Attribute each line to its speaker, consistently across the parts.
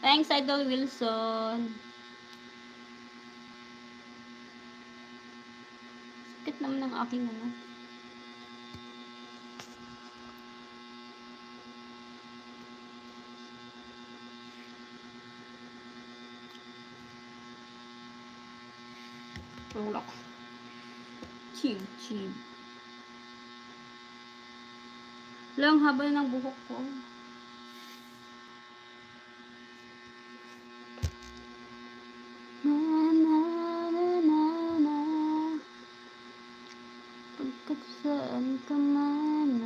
Speaker 1: Thanks, Idol Wilson. Sakit naman ng aking ano. Tulak. Chib. Lang haba ng buhok ko. Pagkat saan ka man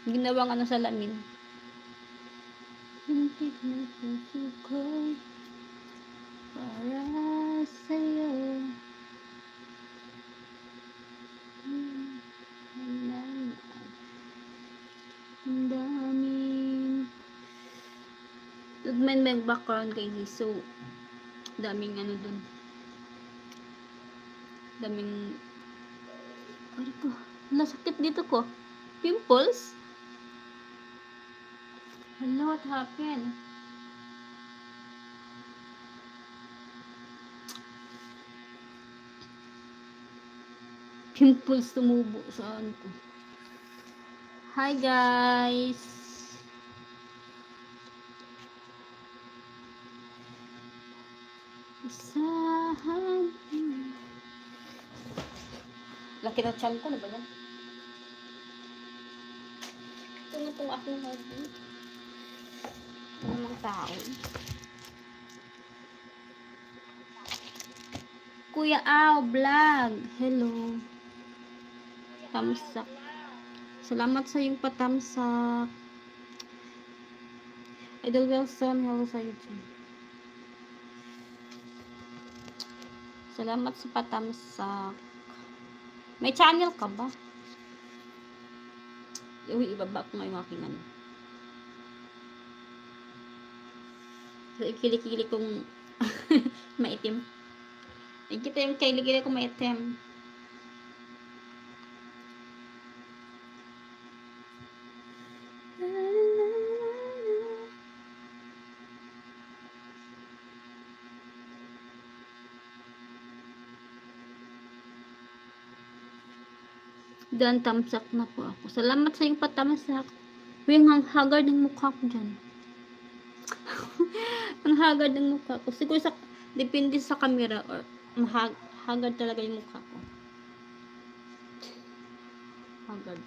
Speaker 1: ginawang ano sa lamin. Hintik na puso ko'y para sa'yo. Ang daming may background kay so daming ano dun, daming ano ko, nasakit dito ko, pimples. Hello, what happened? Pimples tumubo sa ano ko. Hi guys. Isahan. Laki na tiyan ko, na ba yan? Ito na itong aking hobby. Ano mga tao? Kuya Ao Vlog. Hello. Tamsak. Salamat sa yung patamsak. Idol Wilson, hello sa YouTube. Salamat sa patamsak. May channel ka ba? Uy, ibaba ko ngayon aking ano. So, kilikili kong maitim. Kita yung kilikili kong maitim. Dan tamsak na po ako. Salamat sa yung patamsak. Yung hagard ng mukha ko dyan. Ang hagard ng mukha ko. Siguro sa, depende sa camera or hagard talaga yung mukha ko. Hagard.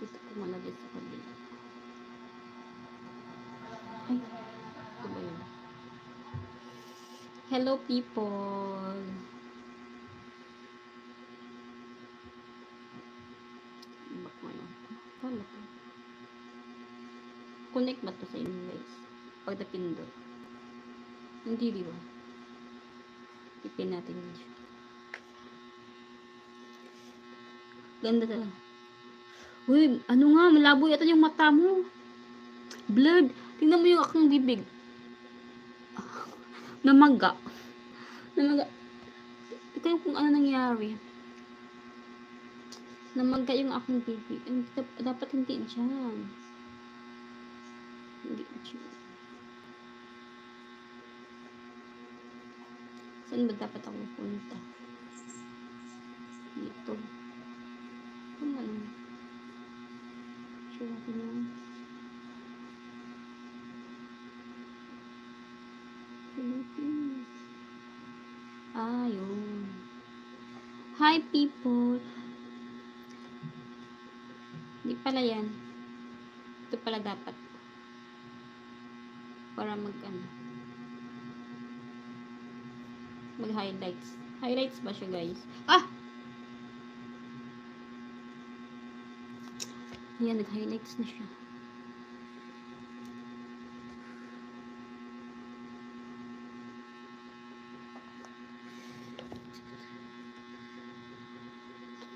Speaker 1: Dito ko malagay sa kabila. Ay, ito ba yun? Hello people. Connect ba to sa inyo guys? Pag napindot. Hindi di ba? Ipin natin yun. Ganda talaga. Uy, ano nga, malabo yata yung mata mo. Blurred. Tingnan mo yung aking bibig. Namaga. Ito yung kung ano nangyari. Namaga yung aking bibig. Dapat hindi dyan. Hindi dyan. Saan ba dapat ako punta? Dito. Ano? Sure natin yan. Philippines. Yun. Hi people. Hindi pala yan. Ito pala dapat. Para mag-highlights. Highlights ba siya guys? Ayan, nag-highlights na siya.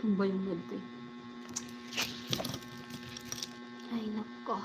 Speaker 1: Tumba yung head ko. Ay, nako.